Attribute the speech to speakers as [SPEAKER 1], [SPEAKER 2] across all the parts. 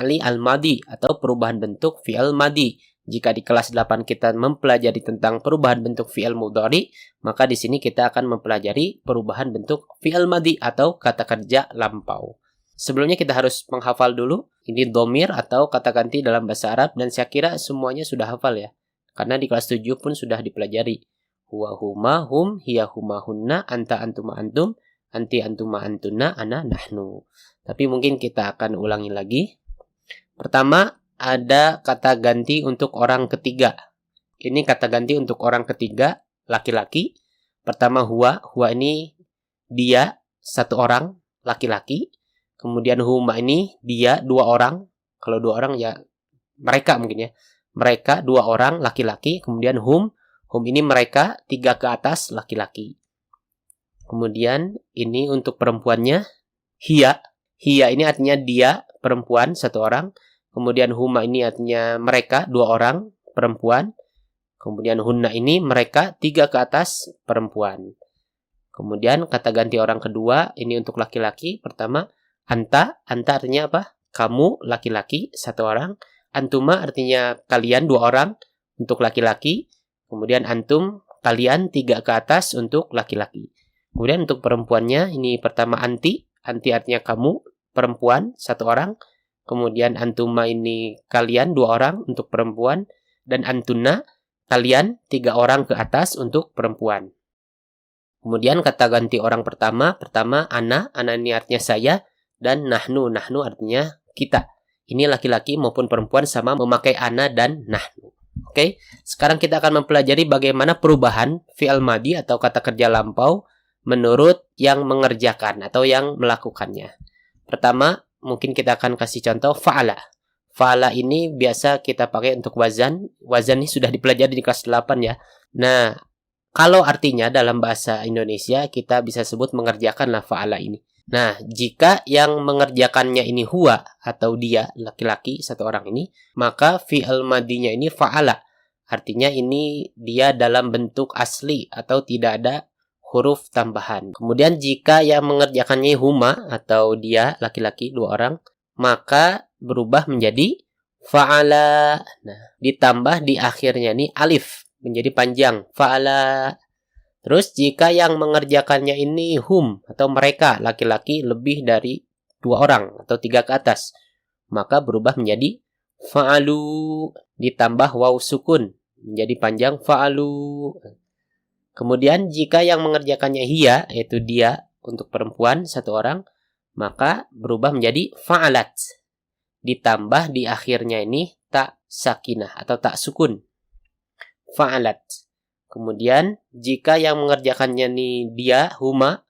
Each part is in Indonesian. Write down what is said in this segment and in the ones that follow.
[SPEAKER 1] al-madi atau perubahan bentuk fi'il madi. Jika di kelas 8 kita mempelajari tentang perubahan bentuk fi'il mudhari, maka di sini kita akan mempelajari perubahan bentuk fi'il madi atau kata kerja lampau. Sebelumnya kita harus menghafal dulu ini dhamir atau kata ganti dalam bahasa Arab, dan saya kira semuanya sudah hafal ya. Karena di kelas 7 pun sudah dipelajari. Huwa huma hum, hiya huma hunna, anta antuma antum, anti antuma antunna, ana nahnu. Tapi mungkin kita akan ulangi lagi. Pertama, ada kata ganti untuk orang ketiga. Ini kata ganti untuk orang ketiga, laki-laki. Pertama huwa ini dia, satu orang, laki-laki. Kemudian huma ini dia, dua orang. Kalau dua orang ya mereka mungkin ya. Mereka dua orang, laki-laki. Kemudian hum ini mereka, tiga ke atas, laki-laki. Kemudian ini untuk perempuannya, hiya ini artinya dia, perempuan, satu orang. Kemudian huma ini artinya mereka, dua orang, perempuan. Kemudian hunna ini mereka, tiga ke atas, perempuan. Kemudian kata ganti orang kedua, ini untuk laki-laki. Pertama, anta artinya apa? Kamu, laki-laki, satu orang. Antuma artinya kalian, dua orang, untuk laki-laki. Kemudian antum, kalian, tiga ke atas, untuk laki-laki. Kemudian untuk perempuannya, ini pertama anti artinya kamu, perempuan, satu orang. Kemudian antuma ini kalian, dua orang, untuk perempuan. Dan antunna, kalian, tiga orang ke atas, untuk perempuan. Kemudian kata ganti orang pertama ana ini artinya saya. Dan nahnu artinya kita. Ini laki-laki maupun perempuan sama memakai ana dan nahnu. Oke, sekarang kita akan mempelajari bagaimana perubahan fi'il madi atau kata kerja lampau menurut yang mengerjakan atau yang melakukannya. Pertama, mungkin kita akan kasih contoh fa'ala. Fa'ala ini biasa kita pakai untuk wazan. Wazan ini sudah dipelajari di kelas 8 ya. Nah, kalau artinya dalam bahasa Indonesia kita bisa sebut mengerjakanlah fa'ala ini. Nah, jika yang mengerjakannya ini huwa atau dia, laki-laki, satu orang ini, maka fi'il madinya ini fa'ala. Artinya ini dia dalam bentuk asli atau tidak ada huruf tambahan. Kemudian jika yang mengerjakannya huma atau dia, laki-laki, dua orang, maka berubah menjadi fa'ala. Nah, ditambah di akhirnya ini alif, menjadi panjang, fa'ala. Terus jika yang mengerjakannya ini hum atau mereka, laki-laki, lebih dari dua orang atau tiga ke atas, maka berubah menjadi fa'alu, ditambah waw sukun, menjadi panjang fa'alu. Kemudian jika yang mengerjakannya hiya, yaitu dia, untuk perempuan, satu orang, maka berubah menjadi fa'alat, ditambah di akhirnya ini tak sakinah atau tak sukun, fa'alat. Kemudian jika yang mengerjakannya ini dia, huma,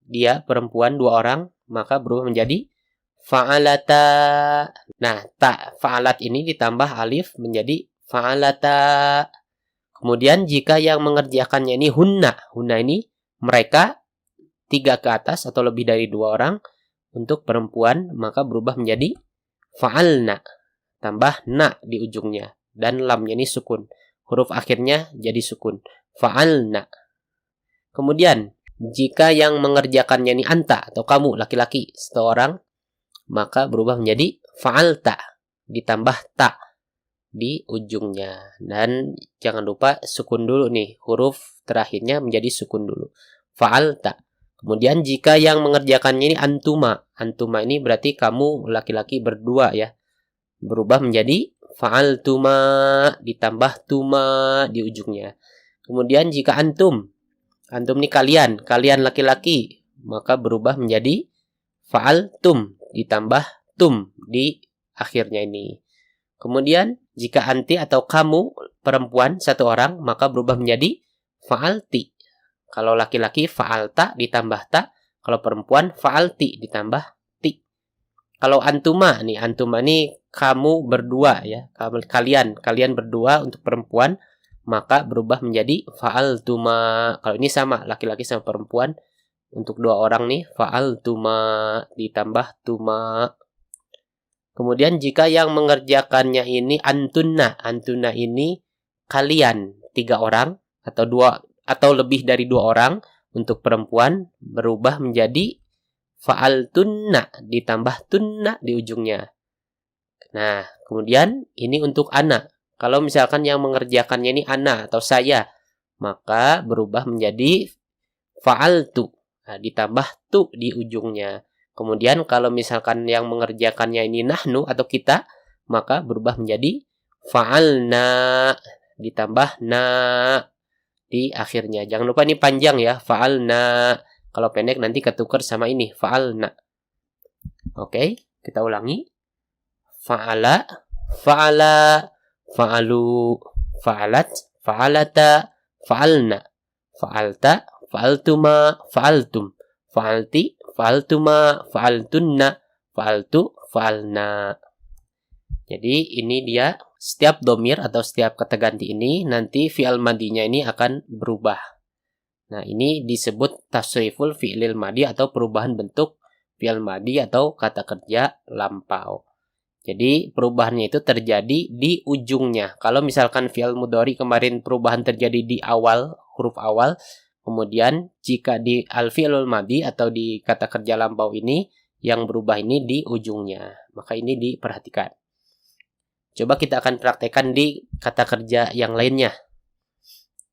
[SPEAKER 1] dia, perempuan, dua orang, maka berubah menjadi fa'alata. Nah, tak fa'alat ini ditambah alif menjadi fa'alata. Kemudian jika yang mengerjakannya ini hunna ini mereka, tiga ke atas atau lebih dari dua orang, untuk perempuan, maka berubah menjadi fa'alna, tambah na di ujungnya, dan lamnya ini sukun. Huruf akhirnya jadi sukun, fa'alna. Kemudian jika yang mengerjakannya ini anta atau kamu, laki-laki, satu orang, maka berubah menjadi fa'alta, ditambah ta di ujungnya. Dan jangan lupa sukun dulu nih, huruf terakhirnya menjadi sukun dulu, fa'alta. Kemudian jika yang mengerjakannya ini antuma ini berarti kamu, laki-laki, berdua ya, berubah menjadi fa'altuma, ditambah tuma di ujungnya. Kemudian jika antum ini kalian laki-laki, maka berubah menjadi fa'altum, ditambah tum di akhirnya ini. Kemudian jika anti atau kamu, perempuan, satu orang, maka berubah menjadi fa'alti. Kalau laki-laki fa'alta ditambah ta, kalau perempuan fa'alti ditambah ti. Kalau antuma ini kamu berdua ya, kalian berdua untuk perempuan, maka berubah menjadi fa'altuma. Kalau ini sama, laki-laki sama perempuan, untuk dua orang nih, fa'altuma ditambah tuma. Kemudian jika yang mengerjakannya ini antunna ini kalian, tiga orang atau dua atau lebih dari dua orang, untuk perempuan berubah menjadi fa'altunna ditambah tunna di ujungnya. Nah, kemudian ini untuk ana. Kalau misalkan yang mengerjakannya ini ana atau saya, maka berubah menjadi fa'altu. Nah, ditambah tu di ujungnya. Kemudian kalau misalkan yang mengerjakannya ini nahnu atau kita, maka berubah menjadi fa'alna ditambah na di akhirnya. Jangan lupa ini panjang ya, fa'alna. Kalau pendek nanti ketukar sama ini, fa'alna. Oke, kita ulangi. Fa'ala, fa'ala, fa'alu, fa'alat, fa'alata, fa'alna, fa'alta, fa'altuma, fa'altum, fa'alti, fa'altuma, fa'altunna, fa'altu, fa'alna. Jadi ini dia setiap domir atau setiap kata ganti ini nanti fi'al madinya ini akan berubah. Nah, ini disebut tasriful fi'lil madi atau perubahan bentuk fi'al madi atau kata kerja lampau. Jadi perubahannya itu terjadi di ujungnya. Kalau misalkan fi'al mudhari kemarin perubahan terjadi di awal, huruf awal, kemudian jika di al-fi'lul madi atau di kata kerja lampau ini yang berubah ini di ujungnya. Maka ini diperhatikan. Coba kita akan praktekkan di kata kerja yang lainnya.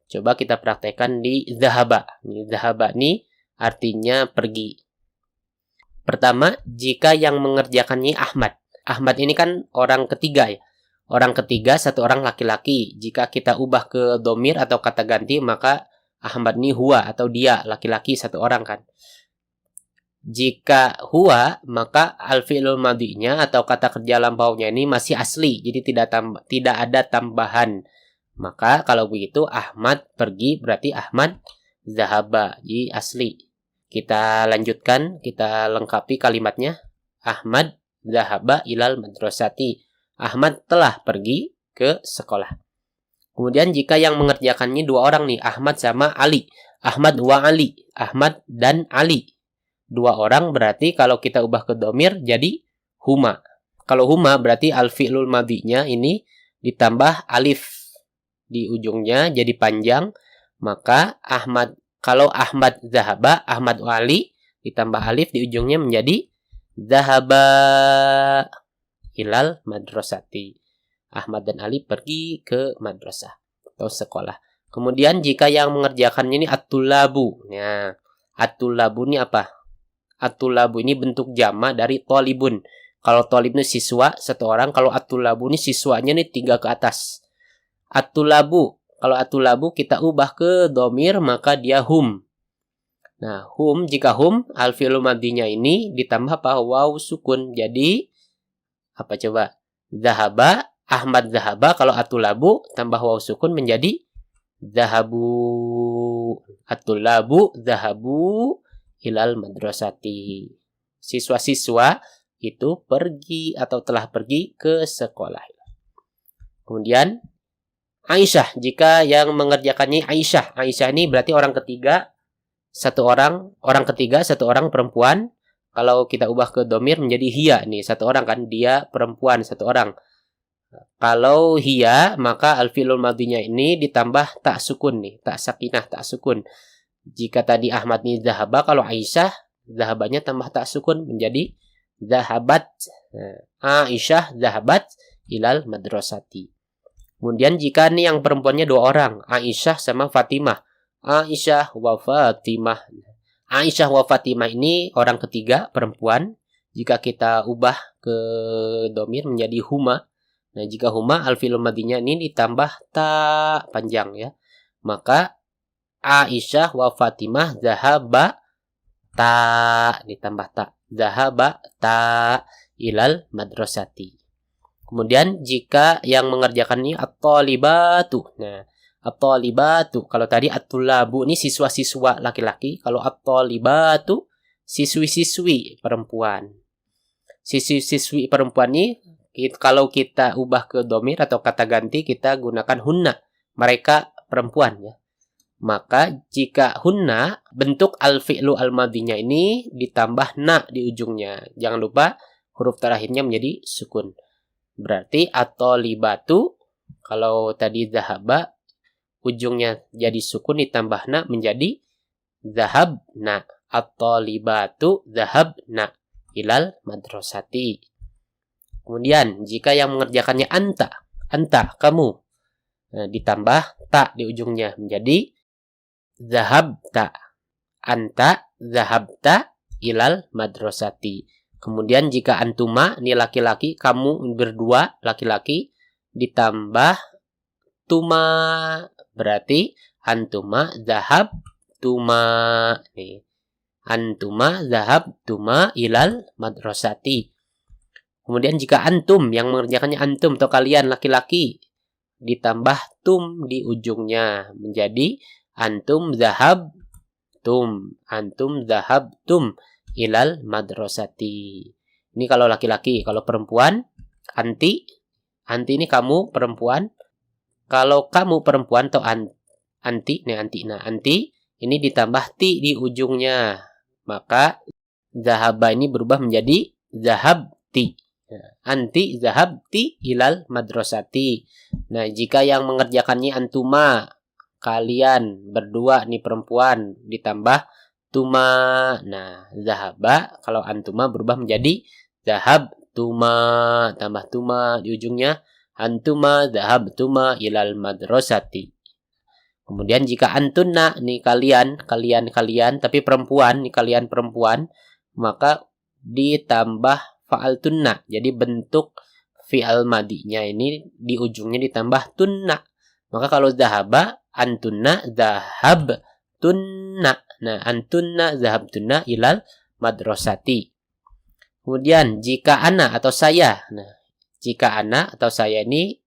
[SPEAKER 1] Coba kita praktekkan di zahaba. Zahaba ini artinya pergi. Pertama, jika yang mengerjakannya Ahmad. Ahmad ini kan orang ketiga ya. Orang ketiga, satu orang laki-laki. Jika kita ubah ke domir atau kata ganti, maka Ahmad ini huwa atau dia, laki-laki satu orang kan. Jika huwa, maka al-fi'lul madinya atau kata kerja lampaunya ini masih asli. Jadi tidak ada tambahan. Maka kalau begitu Ahmad pergi berarti Ahmad zahaba. Jadi asli. Kita lanjutkan, kita lengkapi kalimatnya. Ahmad zahaba ilal madrasati. Ahmad telah pergi ke sekolah. Kemudian jika yang mengerjakannya dua orang nih, Ahmad sama Ali. Ahmad wa Ali. Ahmad dan Ali. Dua orang berarti kalau kita ubah ke domir jadi huma. Kalau huma berarti al-fi'lul madinya ini ditambah alif di ujungnya jadi panjang. Maka Ahmad, kalau Ahmad zahaba, Ahmad wa Ali ditambah alif di ujungnya menjadi zahaba ilal madrasati. Ahmad dan Ali pergi ke madrasah atau sekolah. Kemudian jika yang mengerjakannya ini at-tullabu. Nah, at-tullabu ini apa? At-tullabu ini bentuk jama dari tolibun. Kalau tolib ini siswa, satu orang. Kalau at-tullabu ini siswanya ini 3 ke atas. At-tullabu. Kalau at-tullabu kita ubah ke domir, maka dia hum. Nah, hum, jika hum, al-fi'lu madinya ini ditambah apa? Waw sukun. Jadi, apa coba? Zahaba, Ahmad zahaba. Kalau at-tullabu, tambah waw sukun menjadi zahabu. At-tullabu, zahabu ilal madrasati. Siswa-siswa itu pergi atau telah pergi ke sekolah. Kemudian Aisyah, jika yang mengerjakannya Aisyah. Aisyah ini berarti orang ketiga, satu orang ketiga, satu orang perempuan. Kalau kita ubah ke domir menjadi hiya nih, satu orang kan, dia perempuan satu orang. Kalau hiya, maka al-fi'lul madinya ini ditambah tak sukun nih, tak sakinah, tak sukun. Jika tadi Ahmad ini zahaba, kalau Aisyah, zahabanya tambah tak sukun menjadi zahabat. Aisyah zahabat ilal madrasati. Kemudian jika nih yang perempuannya 2 orang, Aisyah sama Fatimah. Aisyah wa Fatimah. Aisyah wa Fatimah ini orang ketiga, perempuan. Jika kita ubah ke domir menjadi huma. Nah, jika huma, al-fi'lul madinya ini ditambah ta panjang ya. Maka Aisyah wa Fatimah zahaba ta ditambah ta. Zahaba ta ilal madrasati. Kemudian jika yang mengerjakan ini at-talibatu. Nah, at-talibatu kalau tadi at-tullabu ini siswa-siswa laki-laki, kalau at-talibatu siswi-siswi perempuan. Siswi-siswi perempuan ini kalau kita ubah ke domir atau kata ganti kita gunakan hunna. Mereka perempuan ya. Maka jika hunna, bentuk al-fi'lu al-madinya ini ditambah na di ujungnya. Jangan lupa huruf terakhirnya menjadi sukun. Berarti at-talibatu, kalau tadi zahaba, ujungnya jadi sukun ditambah na menjadi zahabna. At-talibatu zahabna ilal madrasati. Kemudian jika yang mengerjakannya anta kamu. Nah, ditambah ta di ujungnya menjadi zahabta. Anta zahabta ilal madrasati. Kemudian jika antuma, ini laki-laki, kamu berdua laki-laki, ditambah tuma, berarti antuma zahabtuma. Nih. Antuma zahabtuma ilal madrasati. Kemudian jika antum, yang mengerjakannya antum atau kalian laki-laki, ditambah tum di ujungnya menjadi antum zahabtum. Antum zahabtum ilal madrasati. Ini kalau laki-laki. Kalau perempuan, anti. Anti ini kamu perempuan. Kalau kamu perempuan atau anti, nih anti. Nah, anti ini ditambah ti di ujungnya. Maka zahaba ini berubah menjadi zahabti. Anti zahabti ilal madrasati. Nah, jika yang mengerjakannya antuma, kalian berdua nih perempuan, ditambah tuma. Nah, zahaba kalau antuma berubah menjadi zahabtuma, tambah tuma di ujungnya, antuma zahabtuma ilal madrasati. Kemudian jika antunna nih kalian tapi perempuan nih kalian perempuan, maka ditambah fa'altunna. Jadi bentuk fi'al madinya ini di ujungnya ditambah tunna. Maka kalau zahaba antunna zahabtunna. Nah, antunna zahabtunna ilal madrasati. Kemudian jika ana atau saya. Nah, jika ana atau saya ini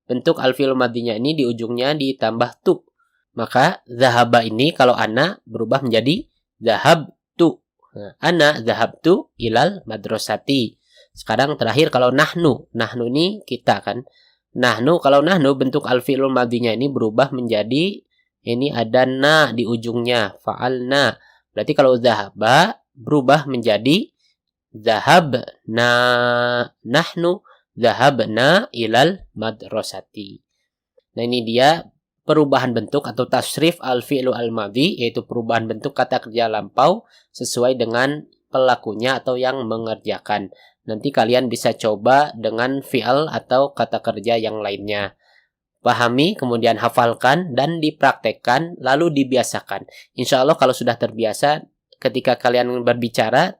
[SPEAKER 1] bentuk al-fi'il madinya ini di ujungnya ditambah tu. Maka zahaba ini kalau ana berubah menjadi zahabtu. Nah, ana zahabtu ilal madrasati. Sekarang terakhir kalau nahnu. Nahnu ini kita kan. Nahnu, kalau nahnu bentuk al-fi'il madinya ini berubah menjadi ini ada na di ujungnya. Fa'alna. Berarti kalau zahaba berubah menjadi zahabna. Nahnu zahabna ilal madrasati. Nah, ini dia perubahan bentuk atau tasrif al-fi'lu al-madhi, yaitu perubahan bentuk kata kerja lampau sesuai dengan pelakunya atau yang mengerjakan. Nanti kalian bisa coba dengan fi'al atau kata kerja yang lainnya. Pahami, kemudian hafalkan dan dipraktekkan, lalu dibiasakan. Insya Allah kalau sudah terbiasa, ketika kalian berbicara,